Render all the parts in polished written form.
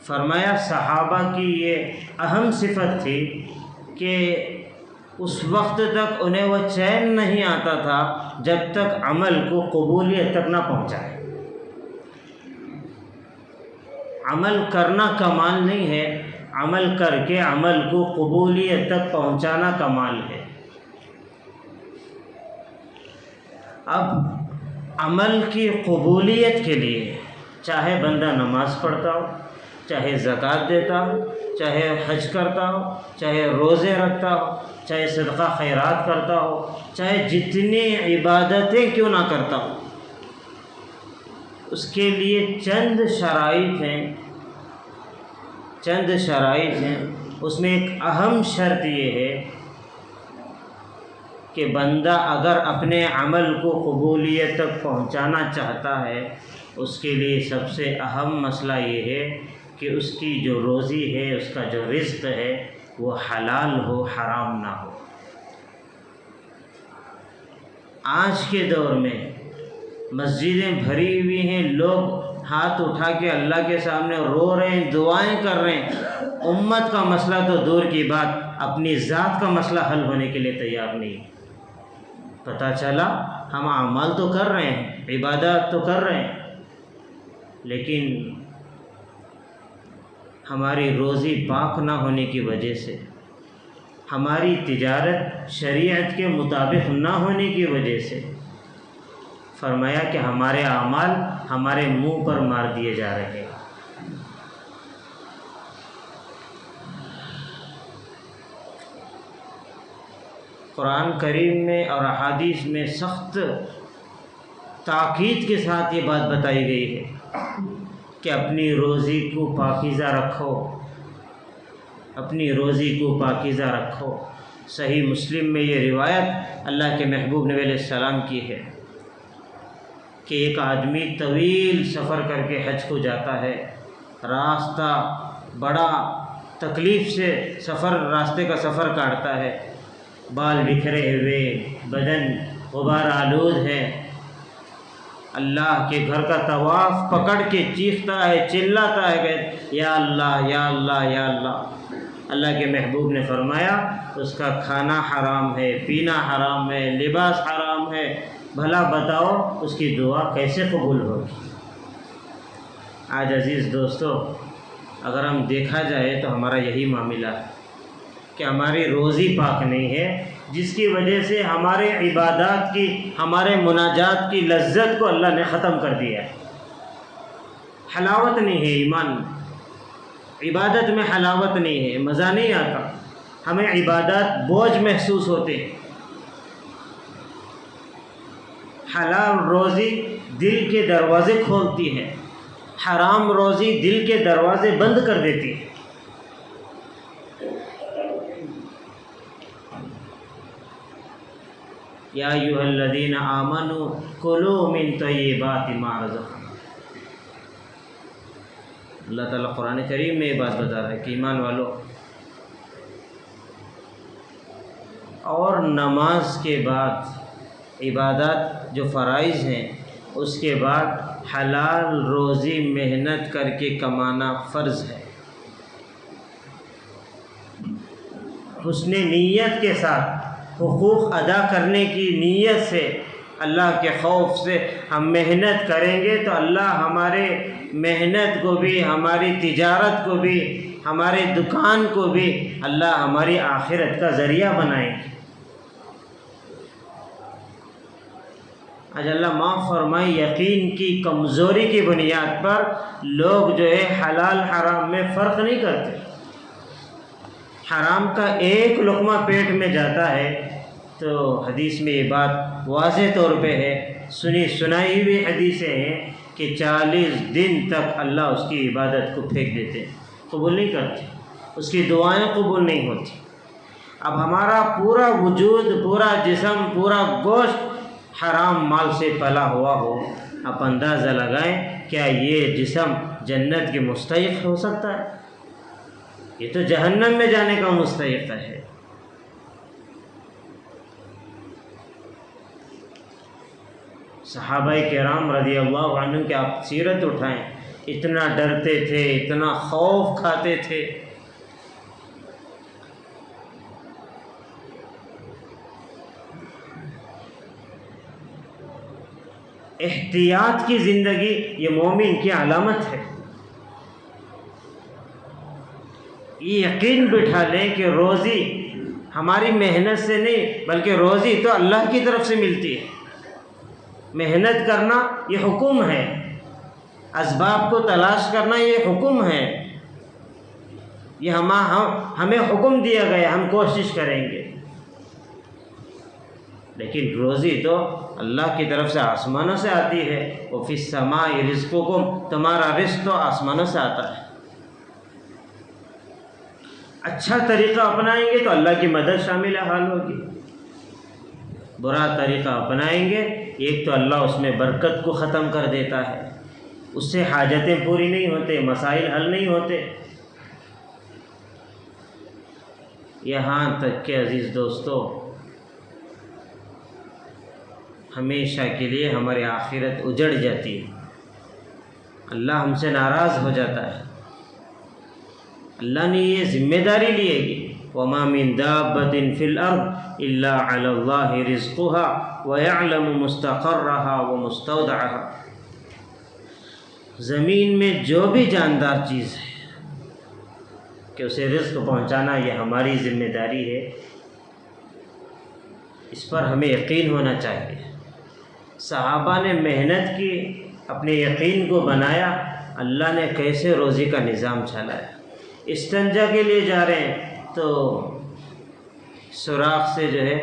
فرمایا صحابہ کی یہ اہم صفت تھی کہ اس وقت تک انہیں وہ چین نہیں آتا تھا جب تک عمل کو قبولیت تک نہ پہنچائے۔ عمل کرنا کمال نہیں ہے، عمل کر کے عمل کو قبولیت تک پہنچانا کمال ہے۔ اب عمل کی قبولیت کے لیے چاہے بندہ نماز پڑھتا ہو، چاہے زکوٰۃ دیتا ہو، چاہے حج کرتا ہو، چاہے روزے رکھتا ہو، چاہے صدقہ خیرات کرتا ہو، چاہے جتنی عبادتیں کیوں نہ کرتا ہو، اس کے لیے چند شرائط ہیں۔ اس میں ایک اہم شرط یہ ہے کہ بندہ اگر اپنے عمل کو قبولیت تک پہنچانا چاہتا ہے، اس کے لیے سب سے اہم مسئلہ یہ ہے کہ اس کی جو روزی ہے، اس کا جو رزق ہے، وہ حلال ہو، حرام نہ ہو۔ آج کے دور میں مسجدیں بھری ہوئی ہیں، لوگ ہاتھ اٹھا کے اللہ کے سامنے رو رہے ہیں، دعائیں کر رہے ہیں، امت کا مسئلہ تو دور کی بات، اپنی ذات کا مسئلہ حل ہونے کے لیے تیار نہیں۔ پتہ چلا ہم اعمال تو کر رہے ہیں، عبادات تو کر رہے ہیں، لیکن ہماری روزی پاک نہ ہونے کی وجہ سے، ہماری تجارت شریعت کے مطابق نہ ہونے کی وجہ سے، فرمایا کہ ہمارے اعمال ہمارے منہ پر مار دیے جا رہے ہیں۔ قرآن کریم میں اور احادیث میں سخت تاکید کے ساتھ یہ بات بتائی گئی ہے کہ اپنی روزی کو پاکیزہ رکھو، اپنی روزی کو پاکیزہ رکھو۔ صحیح مسلم میں یہ روایت اللہ کے محبوب نبی علیہ السلام کی ہے کہ ایک آدمی طویل سفر کر کے حج کو جاتا ہے، راستہ بڑا تکلیف سے راستے کا سفر کاٹتا ہے، بال بکھرے ہوئے، بدن غبار آلود ہے، اللہ کے گھر کا طواف پکڑ کے چیختا ہے، چلاتا ہے کہ یا اللہ یا اللہ یا اللہ۔ اللہ کے محبوب نے فرمایا اس کا کھانا حرام ہے، پینا حرام ہے، لباس حرام ہے، بھلا بتاؤ اس کی دعا کیسے قبول ہوگی؟ آج عزیز دوستو، اگر ہم دیکھا جائے تو ہمارا یہی معاملہ ہے کہ ہماری روزی پاک نہیں ہے، جس کی وجہ سے ہمارے عبادات کی، ہمارے مناجات کی لذت کو اللہ نے ختم کر دیا ہے۔ حلاوت نہیں ہے ایمان، عبادت میں حلاوت نہیں ہے، مزہ نہیں آتا، ہمیں عبادات بوجھ محسوس ہوتے ہیں۔ حلال روزی دل کے دروازے کھولتی ہے، حرام روزی دل کے دروازے بند کر دیتی ہے۔ یا ایھا الذین آمنوا کلوا من طیبات ما رزقناکم۔ اللہ تعالیٰ قرآن کریم میں یہ بات بتا رہا ہے کہ ایمان والو، اور نماز کے بعد عبادات جو فرائض ہیں، اس کے بعد حلال روزی محنت کر کے کمانا فرض ہے۔ حسن نیت کے ساتھ، حقوق ادا کرنے کی نیت سے، اللہ کے خوف سے ہم محنت کریں گے تو اللہ ہمارے محنت کو بھی، ہماری تجارت کو بھی، ہمارے دکان کو بھی اللہ ہماری آخرت کا ذریعہ بنائیں گے۔ آج اللہ معاف فرمائے، یقین کی کمزوری کی بنیاد پر لوگ جو ہے حلال حرام میں فرق نہیں کرتے۔ حرام کا ایک لقمہ پیٹ میں جاتا ہے تو حدیث میں یہ بات واضح طور پہ ہے، سنی سنائی ہوئی حدیثیں ہیں کہ 40 دن تک اللہ اس کی عبادت کو پھینک دیتے ہیں، قبول نہیں کرتے، اس کی دعائیں قبول نہیں ہوتی۔ اب ہمارا پورا وجود، پورا جسم، پورا گوشت حرام مال سے پلا ہوا ہو، آپ اندازہ لگائیں کیا یہ جسم جنت کے مستحق ہو سکتا ہے؟ یہ تو جہنم میں جانے کا مستحق ہے۔ صحابہ کرام رضی اللہ عنہ کی آپ سیرت اٹھائیں، اتنا ڈرتے تھے، اتنا خوف کھاتے تھے۔ احتیاط کی زندگی یہ مومن کی علامت ہے۔ یہ یقین بٹھا لیں کہ روزی ہماری محنت سے نہیں بلکہ روزی تو اللہ کی طرف سے ملتی ہے۔ محنت کرنا یہ حکم ہے، اسباب کو تلاش کرنا یہ حکم ہے، یہ ہمیں حکم دیا گیا، ہم کوشش کریں گے، لیکن روزی تو اللہ کی طرف سے آسمانوں سے آتی ہے۔ وَفِي السَّمَاءِ رِزْقُكُمْ، تمہارا رزق تو آسمانوں سے آتا ہے۔ اچھا طریقہ اپنائیں گے تو اللہ کی مدد شامل حال ہوگی، برا طریقہ اپنائیں گے ایک تو اللہ اس میں برکت کو ختم کر دیتا ہے، اس سے حاجتیں پوری نہیں ہوتے، مسائل حل نہیں ہوتے۔ یہاں تک کہ عزیز دوستو ہمیشہ کے لیے ہماری آخرت اجڑ جاتی ہے، اللہ ہم سے ناراض ہو جاتا ہے۔ اللہ نے یہ ذمہ داری لی ہے کہ وَمَا مِن دَابَّةٍ فِي الْأَرْضِ إِلَّا عَلَى اللَّهِ رِزْقُهَا وَيَعْلَمُ مُسْتَقَرَّهَا وَمُسْتَوْدَعَهَا، زمین میں جو بھی جاندار چیز ہے کہ اسے رزق پہنچانا یہ ہماری ذمہ داری ہے، اس پر ہمیں یقین ہونا چاہیے۔ صحابہ نے محنت کی، اپنے یقین کو بنایا، اللہ نے کیسے روزی کا نظام چلایا۔ استنجا کے لیے جا رہے ہیں تو سوراخ سے جو ہے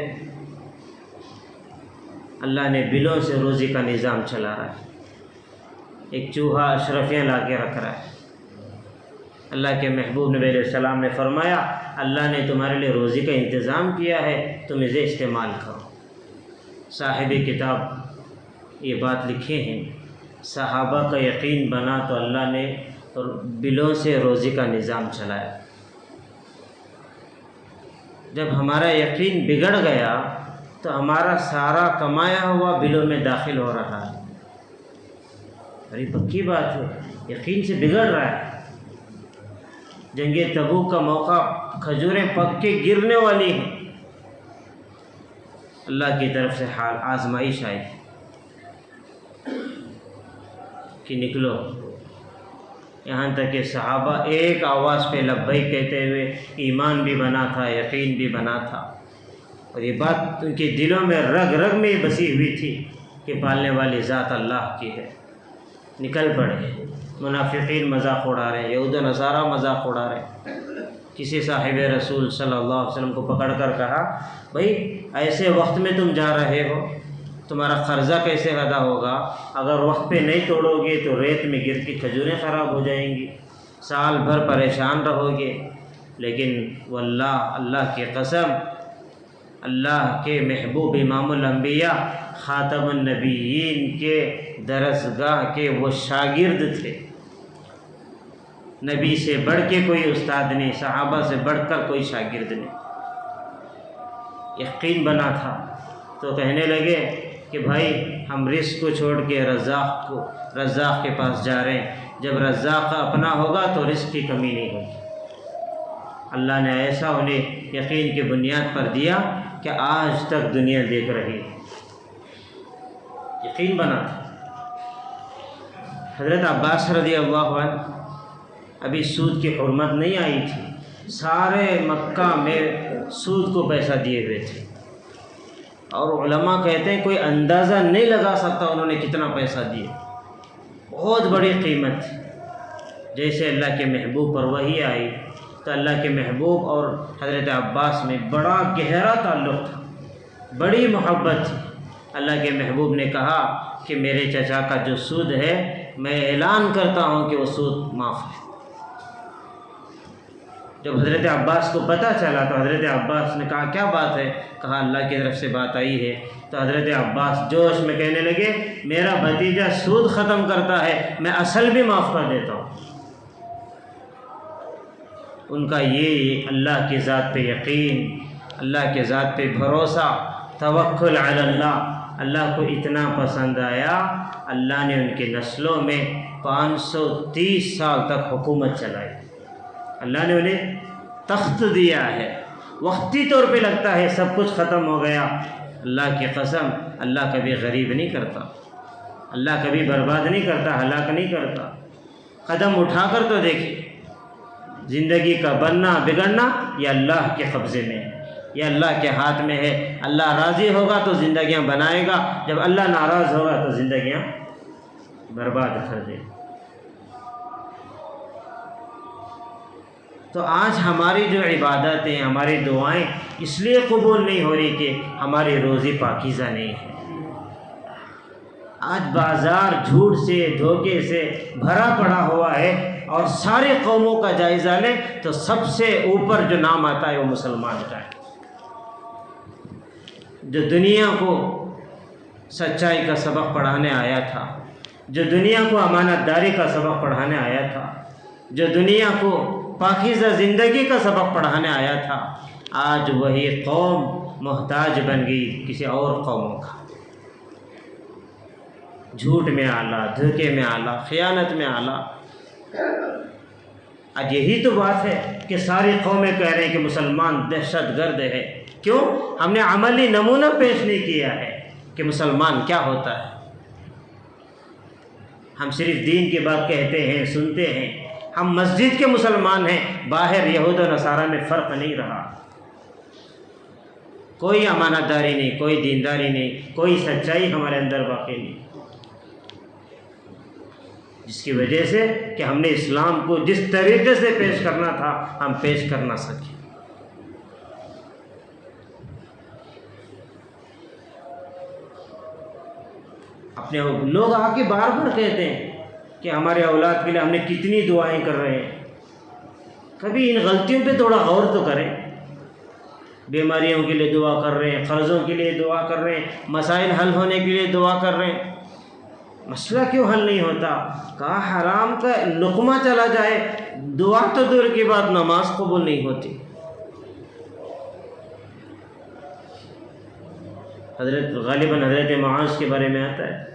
اللہ نے بلوں سے روزی کا نظام چلا رہا ہے، ایک چوہا اشرفیاں لا کے رکھ رہا ہے۔ اللہ کے محبوب نبی علیہ السلام نے فرمایا اللہ نے تمہارے لیے روزی کا انتظام کیا ہے، تم اسے استعمال کرو۔ صاحب کتاب یہ بات لکھے ہیں، صحابہ کا یقین بنا تو اللہ نے بلوں سے روزی کا نظام چلایا۔ جب ہمارا یقین بگڑ گیا تو ہمارا سارا کمایا ہوا بلوں میں داخل ہو رہا ہے۔ بڑی پکی بات ہے، یقین سے بگڑ رہا ہے۔ جنگ تبوک کا موقع، کھجوریں پک کے گرنے والی ہیں، اللہ کی طرف سے حال آزمائش آئی کہ نکلو، یہاں تک کہ صحابہ ایک آواز پہ لبیک کہتے ہوئے ایمان بھی بنا تھا، یقین بھی بنا تھا، اور یہ بات ان کے دلوں میں رگ رگ میں بسی ہوئی تھی کہ پالنے والی ذات اللہ کی ہے۔ نکل پڑے، منافقین مذاق اڑا رہے ہیں، یہود و نصارہ مذاق اڑا رہے ہیں۔ کسی صاحب رسول صلی اللہ علیہ وسلم کو پکڑ کر کہا بھائی ایسے وقت میں تم جا رہے ہو، تمہارا قرضہ کیسے ادا ہوگا؟ اگر وقت پہ نہیں توڑو گے تو ریت میں گر کے کھجوریں خراب ہو جائیں گی، سال بھر پریشان رہو گے۔ لیکن واللہ، اللہ کی قسم، اللہ کے محبوب امام الانبیاء خاتم النبیین کے درسگاہ کے وہ شاگرد تھے۔ نبی سے بڑھ کے کوئی استاد نہیں، صحابہ سے بڑھ کر کوئی شاگرد نہیں۔ یقین بنا تھا تو کہنے لگے کہ بھائی ہم رزق کو چھوڑ کے رزاق کے پاس جا رہے ہیں، جب رزاق اپنا ہوگا تو رزق کی کمی نہیں ہوگی۔ اللہ نے ایسا انہیں یقین کی بنیاد پر دیا کہ آج تک دنیا دیکھ رہی ہے، یقین بنا تھا۔ حضرت عباس رضی اللہ عنہ، ابھی سود کی حرمت نہیں آئی تھی، سارے مکہ میں سود کو پیسہ دیے ہوئے تھے، اور علماء کہتے ہیں کوئی اندازہ نہیں لگا سکتا انہوں نے کتنا پیسہ دیا، بہت بڑی قیمت تھی۔ جیسے اللہ کے محبوب پر وحی آئی تو اللہ کے محبوب اور حضرت عباس میں بڑا گہرا تعلق تھا، بڑی محبت تھی۔ اللہ کے محبوب نے کہا کہ میرے چچا کا جو سود ہے میں اعلان کرتا ہوں کہ وہ سود معاف ہے۔ جب حضرت عباس کو پتہ چلا تو حضرت عباس نے کہا کیا بات ہے؟ کہا اللہ کی طرف سے بات آئی ہے۔ تو حضرت عباس جوش میں کہنے لگے میرا بھتیجا سود ختم کرتا ہے، میں اصل بھی معاف کر دیتا ہوں۔ ان کا یہ اللہ کی ذات پہ یقین، اللہ کے ذات پہ بھروسہ، توکل علی اللہ، اللہ کو اتنا پسند آیا، اللہ نے ان کی نسلوں میں 530 سال تک حکومت چلائی۔ اللہ نے انہیں تخت دیا ہے۔ وقتی طور پہ لگتا ہے سب کچھ ختم ہو گیا، اللہ کی قسم اللہ کبھی غریب نہیں کرتا، اللہ کبھی برباد نہیں کرتا، ہلاک نہیں کرتا۔ قدم اٹھا کر تو دیکھیے، زندگی کا بننا بگڑنا یہ اللہ کے قبضے میں ہے، یہ اللہ کے ہاتھ میں ہے۔ اللہ راضی ہوگا تو زندگیاں بنائے گا، جب اللہ ناراض ہوگا تو زندگیاں برباد کر دے۔ تو آج ہماری جو عبادتیں، ہماری دعائیں اس لیے قبول نہیں ہو رہی کہ ہماری روزی پاکیزہ نہیں ہے۔ آج بازار جھوٹ سے دھوکے سے بھرا پڑا ہوا ہے، اور ساری قوموں کا جائزہ لیں تو سب سے اوپر جو نام آتا ہے وہ مسلمان کا ہے، جو دنیا کو سچائی کا سبق پڑھانے آیا تھا، جو دنیا کو امانت داری کا سبق پڑھانے آیا تھا، جو دنیا کو پاکیزہ زندگی کا سبق پڑھانے آیا تھا، آج وہی قوم محتاج بن گئی کسی اور قوموں کا۔ جھوٹ میں اعلیٰ، دھوکے میں اعلیٰ، خیانت میں اعلیٰ۔ آج یہی تو بات ہے کہ ساری قومیں کہہ رہے ہیں کہ مسلمان دہشت گرد ہے۔ کیوں؟ ہم نے عملی نمونہ پیش نہیں کیا ہے کہ مسلمان کیا ہوتا ہے۔ ہم صرف دین کی بات کہتے ہیں، سنتے ہیں، ہم مسجد کے مسلمان ہیں، باہر یہود و نصارہ میں فرق نہیں رہا۔ کوئی امانت داری نہیں، کوئی دینداری نہیں، کوئی سچائی ہمارے اندر باقی نہیں، جس کی وجہ سے کہ ہم نے اسلام کو جس طریقے سے پیش کرنا تھا ہم پیش کر نہ سکے۔ اپنے لوگ آ کے بار بار کہتے ہیں کہ ہمارے اولاد کے لیے ہم نے کتنی دعائیں کر رہے ہیں، کبھی ان غلطیوں پہ تھوڑا غور تو کریں۔ بیماریوں کے لیے دعا کر رہے ہیں، قرضوں کے لیے دعا کر رہے ہیں، مسائل حل ہونے کے لیے دعا کر رہے ہیں، مسئلہ کیوں حل نہیں ہوتا؟ کہا حرام کا لقمہ چلا جائے دعا تو دور کی بات، نماز قبول نہیں ہوتی۔ غالباً حضرت معاذ کے بارے میں آتا ہے،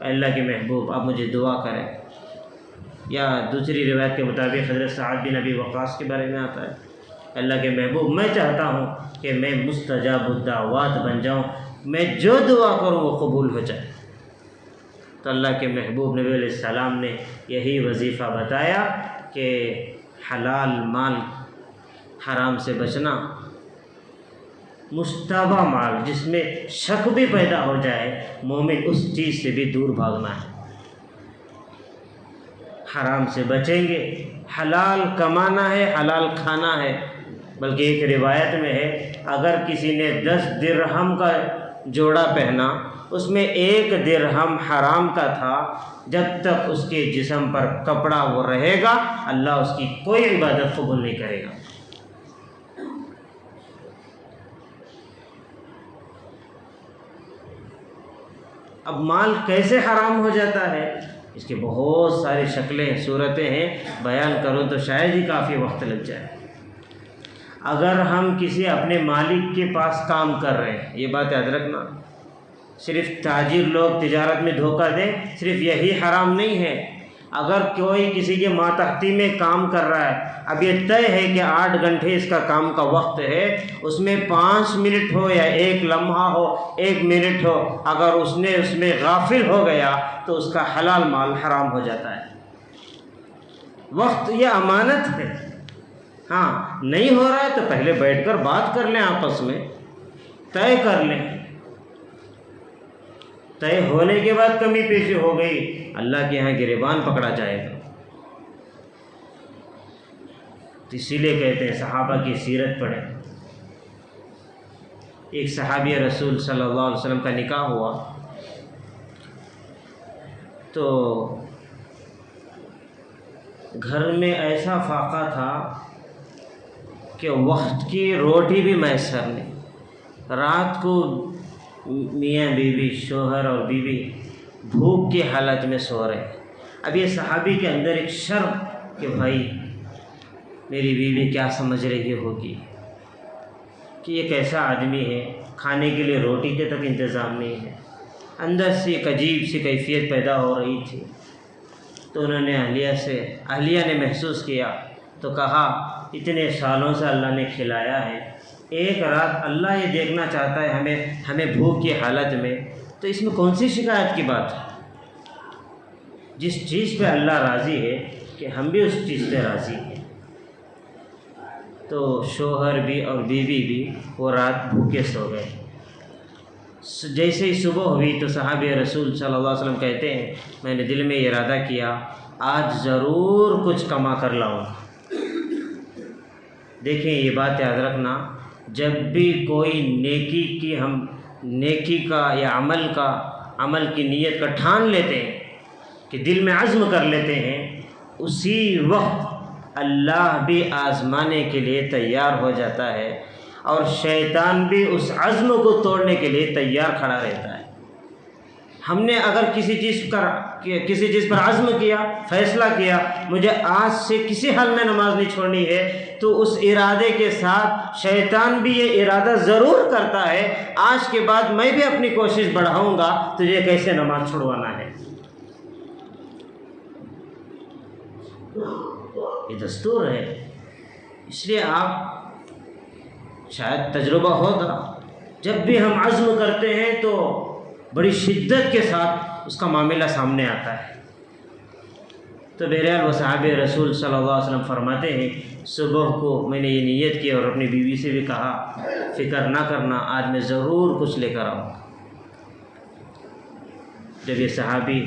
اللہ کے محبوب آپ مجھے دعا کریں، یا دوسری روایت کے مطابق حضرت سعد بن ابی وقاص کے بارے میں آتا ہے، اللہ کے محبوب میں چاہتا ہوں کہ میں مستجاب الدعوات بن جاؤں، میں جو دعا کروں وہ قبول ہو جائے۔ تو اللہ کے محبوب نبی علیہ السلام نے یہی وظیفہ بتایا کہ حلال مال، حرام سے بچنا، مشتبہ مال جس میں شک بھی پیدا ہو جائے، مومن اس چیز سے بھی دور بھاگنا ہے۔ حرام سے بچیں گے، حلال کمانا ہے، حلال کھانا ہے۔ بلکہ ایک روایت میں ہے اگر کسی نے 10 درہم کا جوڑا پہنا، اس میں 1 درہم حرام کا تھا، جب تک اس کے جسم پر کپڑا وہ رہے گا اللہ اس کی کوئی عبادت قبول نہیں کرے گا۔ اب مال کیسے حرام ہو جاتا ہے؟ اس کی بہت ساری شکلیں صورتیں ہیں، بیان کروں تو شاید ہی کافی وقت لگ جائے۔ اگر ہم کسی اپنے مالک کے پاس کام کر رہے ہیں، یہ بات یاد رکھنا، صرف تاجر لوگ تجارت میں دھوکہ دیں صرف یہی حرام نہیں ہے۔ اگر کوئی کسی کے ماتحتی میں کام کر رہا ہے، اب یہ طے ہے کہ 8 گھنٹے اس کا کام کا وقت ہے، اس میں 5 منٹ ہو یا 1 لمحہ ہو، 1 منٹ ہو، اگر اس نے اس میں غافل ہو گیا تو اس کا حلال مال حرام ہو جاتا ہے۔ وقت یہ امانت ہے، ہاں نہیں ہو رہا ہے تو پہلے بیٹھ کر بات کر لیں، آپس میں طے کر لیں، طے ہونے کے بعد کمی پیشی ہو گئی اللہ کے ہاں گریبان پکڑا جائے گا۔ تو اسی لیے کہتے ہیں صحابہ کی سیرت پڑھیں۔ ایک صحابی رسول صلی اللہ علیہ وسلم کا نکاح ہوا تو گھر میں ایسا فاقہ تھا کہ وقت کی روٹی بھی میسر نہیں، رات کو میاں بیوی، شوہر اور بیوی بھوک کی حالت میں سو رہے۔ اب یہ صحابی کے اندر ایک شرم کہ بھائی میری بیوی کیا سمجھ رہی ہوگی، کہ یہ کیسا آدمی ہے، کھانے کے لیے روٹی کے تک انتظام نہیں ہے۔ اندر سے ایک عجیب سی کیفیت پیدا ہو رہی تھی۔ تو انہوں نے اہلیہ نے محسوس کیا تو کہا اتنے سالوں سے اللہ نے کھلایا ہے، ایک رات اللہ یہ دیکھنا چاہتا ہے ہمیں بھوک کی حالت میں، تو اس میں کون سی شکایت کی بات ہے؟ جس چیز پہ اللہ راضی ہے کہ ہم بھی اس چیز پہ راضی ہیں۔ تو شوہر بھی اور بیوی بھی وہ رات بھوکے سو گئے۔ جیسے ہی صبح ہوئی تو صحابہ رسول صلی اللہ علیہ وسلم کہتے ہیں میں نے دل میں ارادہ کیا آج ضرور کچھ کما کر لاؤں۔ دیکھیں یہ بات یاد رکھنا، جب بھی کوئی نیکی کا یا عمل کی نیت کا ٹھان لیتے ہیں کہ دل میں عزم کر لیتے ہیں، اسی وقت اللہ بھی آزمانے کے لیے تیار ہو جاتا ہے اور شیطان بھی اس عزم کو توڑنے کے لیے تیار کھڑا رہتا ہے۔ ہم نے اگر کسی چیز پر عزم کیا، فیصلہ کیا مجھے آج سے کسی حال میں نماز نہیں چھوڑنی ہے، تو اس ارادے کے ساتھ شیطان بھی یہ ارادہ ضرور کرتا ہے آج کے بعد میں بھی اپنی کوشش بڑھاؤں گا تجھے کیسے نماز چھڑوانا ہے۔ یہ دستور ہے، اس لیے آپ شاید تجربہ ہوگا، جب بھی ہم عزم کرتے ہیں تو بڑی شدت کے ساتھ اس کا معاملہ سامنے آتا ہے۔ تو بہرحال وہ صحابہ رسول صلی اللہ علیہ وسلم فرماتے ہیں صبح کو میں نے یہ نیت کی اور اپنی بیوی سے بھی کہا فکر نہ کرنا آج میں ضرور کچھ لے کر آؤں۔ جب یہ صحابی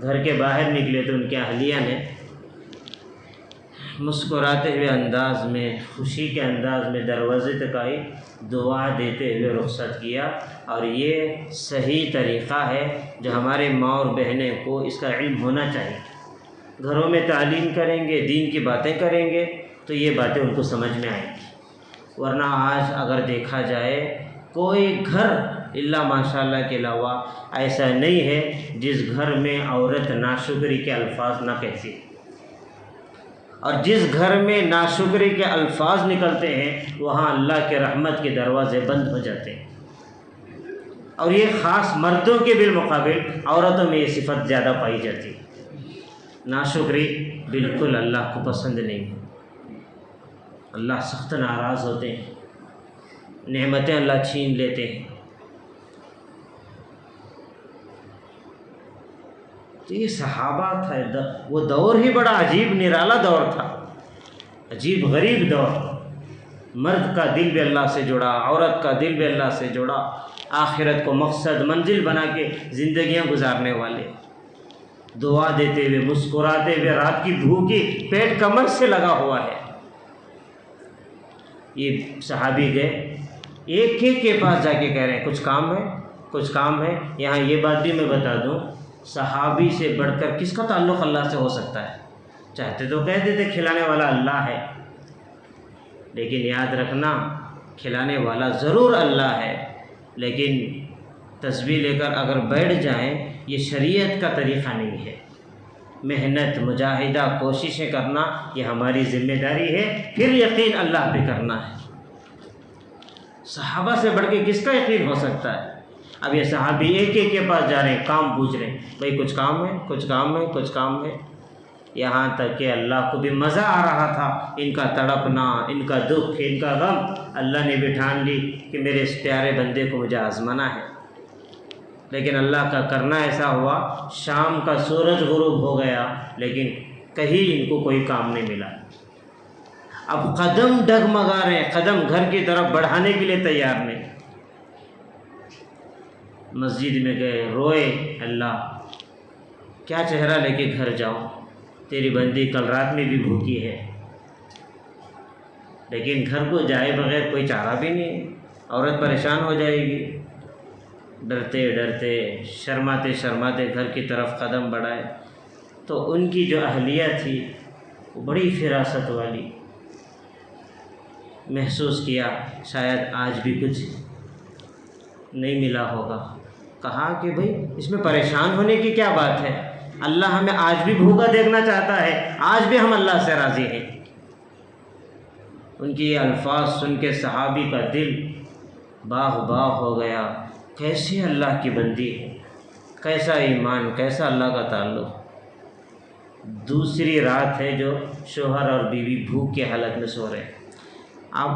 گھر کے باہر نکلے تو ان کے اہلیہ نے مسکراتے ہوئے انداز میں، خوشی کے انداز میں دروازے تک آئی، دعا دیتے ہوئے رخصت کیا۔ اور یہ صحیح طریقہ ہے جو ہمارے ماں اور بہنیں کو اس کا علم ہونا چاہیے۔ گھروں میں تعلیم کریں گے، دین کی باتیں کریں گے تو یہ باتیں ان کو سمجھ میں آئیں گی، ورنہ آج اگر دیکھا جائے کوئی گھر الا ماشاء اللہ کے علاوہ ایسا نہیں ہے جس گھر میں عورت ناشکری کے الفاظ نہ کہتی، اور جس گھر میں ناشکری کے الفاظ نکلتے ہیں وہاں اللہ کے رحمت کے دروازے بند ہو جاتے ہیں۔ اور یہ خاص مردوں کے بالمقابل عورتوں میں یہ صفت زیادہ پائی جاتی ہے۔ ناشکری بالکل اللہ کو پسند نہیں ہے، اللہ سخت ناراض ہوتے ہیں، نعمتیں اللہ چھین لیتے ہیں۔ تو یہ صحابہ تھا، وہ دور ہی بڑا عجیب نرالا دور تھا، عجیب غریب دور۔ مرد کا دل بھی اللہ سے جڑا، عورت کا دل بھی اللہ سے جڑا، آخرت کو مقصد منزل بنا کے زندگیاں گزارنے والے، دعا دیتے ہوئے، مسکراتے ہوئے، رات کی بھوکی پیٹ کمر سے لگا ہوا ہے۔ یہ صحابی گئے، ایک ایک کے پاس جا کے کہہ رہے ہیں کچھ کام ہے، کچھ کام ہے۔ یہاں یہ بات بھی میں بتا دوں، صحابی سے بڑھ کر کس کا تعلق اللہ سے ہو سکتا ہے؟ چاہتے تو کہہ دیتے کھلانے والا اللہ ہے، لیکن یاد رکھنا کھلانے والا ضرور اللہ ہے، لیکن تسبیح لے کر اگر بیٹھ جائیں یہ شریعت کا طریقہ نہیں ہے۔ محنت، مجاہدہ، کوششیں کرنا یہ ہماری ذمہ داری ہے، پھر یقین اللہ پہ کرنا ہے۔ صحابہ سے بڑھ کے کس کا یقین ہو سکتا ہے؟ اب یہ صحابی ایک ایک کے پاس جا رہے ہیں، کام پوچھ رہے ہیں، بھائی کچھ کام ہے، کچھ کام ہے، کچھ کام ہے، یہاں تک کہ اللہ کو بھی مزہ آ رہا تھا ان کا تڑپنا، ان کا دکھ، ان کا غم۔ اللہ نے بھی ٹھان لی کہ میرے اس پیارے بندے کو مجھے آزمانا ہے، لیکن اللہ کا کرنا ایسا ہوا شام کا سورج غروب ہو گیا لیکن کہیں ان کو کوئی کام نہیں ملا۔ اب قدم ڈگمگا رہے ہیں، قدم گھر کی طرف بڑھانے کے لیے تیار نہیں۔ مسجد میں گئے، روئے، اللہ کیا چہرہ لے کے گھر جاؤں، تیری بندی کل رات میں بھی بھوکی ہے، لیکن گھر کو جائے بغیر کوئی چارہ بھی نہیں ہے، عورت پریشان ہو جائے گی۔ ڈرتے ڈرتے، شرماتے شرماتے گھر کی طرف قدم بڑھائے تو ان کی جو اہلیہ تھی وہ بڑی فراست والی، محسوس کیا شاید آج بھی کچھ نہیں ملا ہوگا۔ کہا کہ بھئی اس میں پریشان ہونے کی کیا بات ہے، اللہ ہمیں آج بھی بھوکا دیکھنا چاہتا ہے، آج بھی ہم اللہ سے راضی ہیں۔ ان کی یہ الفاظ سن کے صحابی کا دل باغ باغ ہو گیا، کیسے اللہ کی بندی ہے، کیسا ایمان، کیسا اللہ کا تعلق۔ دوسری رات ہے جو شوہر اور بیوی بھوک کی حالت میں سو رہے ہیں۔ اب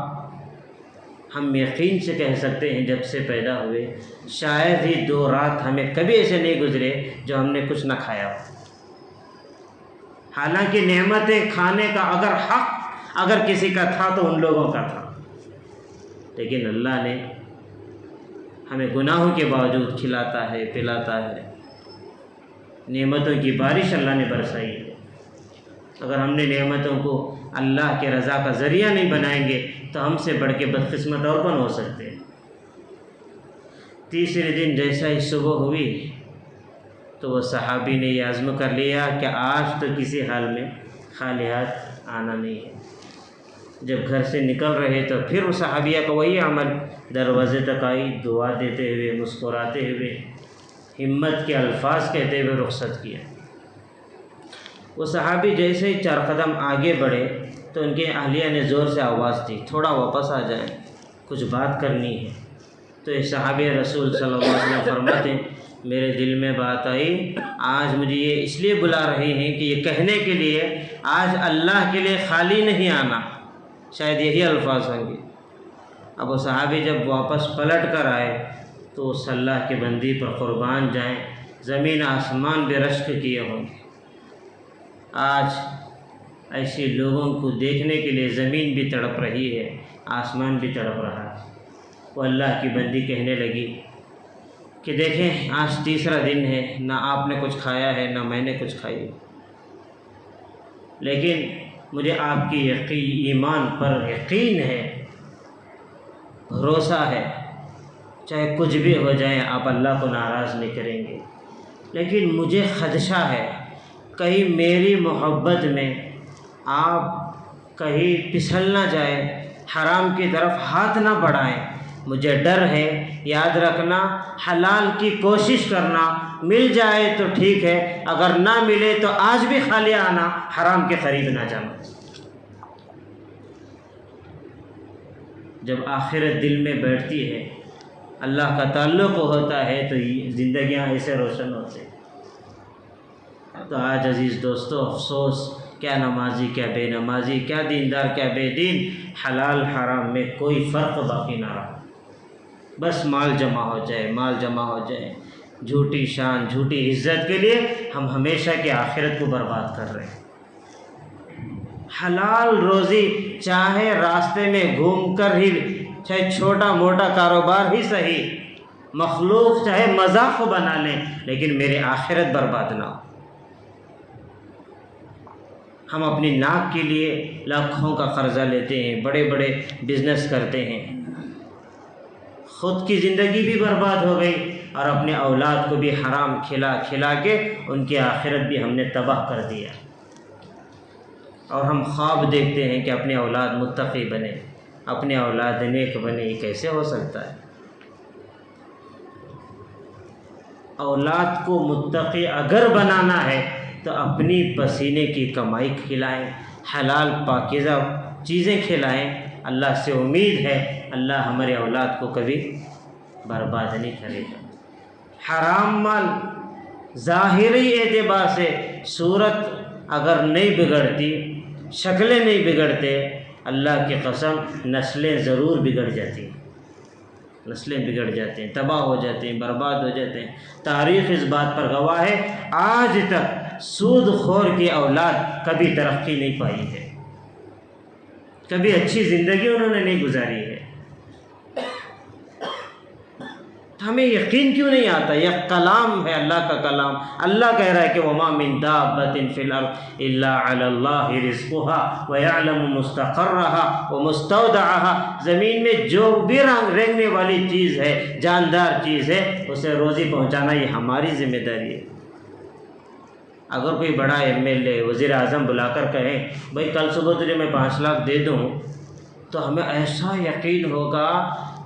ہم یقین سے کہہ سکتے ہیں جب سے پیدا ہوئے شاید ہی 2 رات ہمیں کبھی ایسے نہیں گزرے جو ہم نے کچھ نہ کھایا ہو۔ حالانکہ نعمتیں کھانے کا اگر حق اگر کسی کا تھا تو ان لوگوں کا تھا، لیکن اللہ نے ہمیں گناہوں کے باوجود کھلاتا ہے، پلاتا ہے، نعمتوں کی بارش اللہ نے برسائی ہے۔ اگر ہم نے نعمتوں کو اللہ کے رضا کا ذریعہ نہیں بنائیں گے تو ہم سے بڑھ کے بدقسمت اور کون ہو سکتے ہیں۔ تیسرے دن جیسا ہی صبح ہوئی تو وہ صحابی نے یہ عزم کر لیا کہ آج تو کسی حال میں خالی ہاتھ آنا نہیں ہے۔ جب گھر سے نکل رہے تو پھر وہ صحابیہ کا وہی عمل، دروازے تک آئی، دعا دیتے ہوئے، مسکراتے ہوئے، ہمت کے الفاظ کہتے ہوئے رخصت کیا۔ وہ صحابی جیسے ہی 4 قدم آگے بڑھے تو ان کے اہلیہ نے زور سے آواز دی، تھوڑا واپس آ جائیں، کچھ بات کرنی ہے۔ تو یہ صحابی رسول صلی اللہ علیہ وسلم فرماتے ہیں میرے دل میں بات آئی، آج مجھے یہ اس لیے بلا رہی ہیں کہ یہ کہنے کے لیے آج اللہ کے لیے خالی نہیں آنا، شاید یہی الفاظ ہوں گے۔ اب وہ صحابی جب واپس پلٹ کر آئے تو اس اللہ کے بندی پر قربان جائیں، زمین آسمان بے رشک کیے ہوں گے۔ آج ایسے لوگوں کو دیکھنے کے لیے زمین بھی تڑپ رہی ہے، آسمان بھی تڑپ رہا ہے۔ وہ اللہ کی بندی کہنے لگی کہ دیکھیں آج تیسرا دن ہے، نہ آپ نے کچھ کھایا ہے نہ میں نے کچھ کھائی ہے، لیکن مجھے آپ کی ایمان پر یقین ہے، بھروسہ ہے، چاہے کچھ بھی ہو جائے آپ اللہ کو ناراض نہیں کریں گے، لیکن مجھے خدشہ ہے کہیں میری محبت میں آپ کہیں پھسل نہ جائیں، حرام کی طرف ہاتھ نہ بڑھائیں، مجھے ڈر ہے۔ یاد رکھنا حلال کی کوشش کرنا، مل جائے تو ٹھیک ہے، اگر نہ ملے تو آج بھی خالی آنا، حرام کے قریب نہ جانا۔ جب آخرت دل میں بیٹھتی ہے، اللہ کا تعلق ہوتا ہے تو زندگیاں ایسے روشن ہوتے ہیں۔ تو آج عزیز دوستو افسوس، کیا نمازی کیا بے نمازی، کیا دیندار کیا بے دین، حلال حرام میں کوئی فرق باقی نہ رہا، بس مال جمع ہو جائے، مال جمع ہو جائے، جھوٹی شان، جھوٹی عزت کے لیے ہم ہمیشہ کی آخرت کو برباد کر رہے ہیں۔ حلال روزی چاہے راستے میں گھوم کر ہی، چاہے چھوٹا موٹا کاروبار ہی صحیح، مخلوق چاہے مذاق بنا لیں، لیکن میرے آخرت برباد نہ ہو۔ ہم اپنی ناک کے لیے لاکھوں کا قرضہ لیتے ہیں، بڑے بڑے بزنس کرتے ہیں، خود کی زندگی بھی برباد ہو گئی اور اپنے اولاد کو بھی حرام کھلا کھلا کے ان کی آخرت بھی ہم نے تباہ کر دیا۔ اور ہم خواب دیکھتے ہیں کہ اپنے اولاد متقی بنے، اپنے اولاد نیک بنے، یہ کیسے ہو سکتا ہے؟ اولاد کو متقی اگر بنانا ہے تو اپنی پسینے کی کمائی کھلائیں، حلال پاکیزہ چیزیں کھلائیں۔ اللہ سے امید ہے اللہ ہمارے اولاد کو کبھی برباد نہیں کرے گا۔ حرام مال ظاہری اعتبار سے صورت اگر نہیں بگڑتی، شکلیں نہیں بگڑتے، اللہ کی قسم نسلیں ضرور بگڑ جاتی ہیں، نسلیں بگڑ جاتے ہیں، تباہ ہو جاتے ہیں، برباد ہو جاتے ہیں۔ تاریخ اس بات پر گواہ ہے، آج تک سود خور کی اولاد کبھی ترقی نہیں پائی ہے، کبھی اچھی زندگی انہوں نے نہیں گزاری ہے۔ ہمیں یقین کیوں نہیں آتا؟ یہ کلام ہے، اللہ کا کلام، اللہ کہہ رہا ہے کہ وَمَا مِن دَابَّةٍ فِي الْأَرْضِ إِلَّا عَلَى اللَّهِ رِزْقُهَا وَيَعْلَمُ مُسْتَقَرَّهَا وَمُسْتَوْدَعَهَا۔ زمین میں جو بھی رہنے والی چیز ہے، جاندار چیز ہے، اسے روزی پہنچانا یہ ہماری ذمہ داری ہے۔ اگر کوئی بڑا MLA وزیر اعظم بلا کر کہیں بھائی کل صبح تجھے میں 5 لاکھ دے دوں، تو ہمیں ایسا یقین ہوگا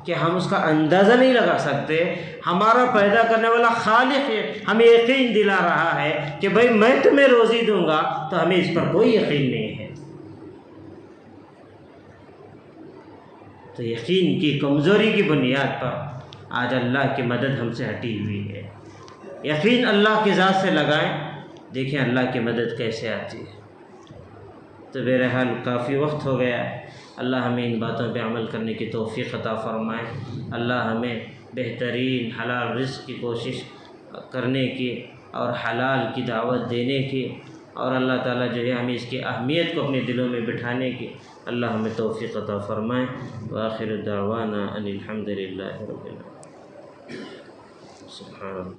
کہ ہم اس کا اندازہ نہیں لگا سکتے۔ ہمارا پیدا کرنے والا خالق ہمیں یقین دلا رہا ہے کہ بھائی میں تمہیں روزی دوں گا، تو ہمیں اس پر کوئی یقین نہیں ہے۔ تو یقین کی کمزوری کی بنیاد پر آج اللہ کی مدد ہم سے ہٹی ہوئی ہے۔ یقین اللہ کی ذات سے لگائیں، دیکھیں اللہ کی مدد کیسے آتی ہے۔ تو بہرحال کافی وقت ہو گیا ہے، اللہ ہمیں ان باتوں پہ عمل کرنے کی توفیق عطا فرمائے، اللہ ہمیں بہترین حلال رزق کی کوشش کرنے کی اور حلال کی دعوت دینے کی، اور اللہ تعالیٰ جو ہے ہمیں اس کی اہمیت کو اپنے دلوں میں بٹھانے کی اللہ ہمیں توفیق عطا فرمائے۔ وآخر دعوانا ان الحمد للہ رب العالمین۔ سبحان اللہ۔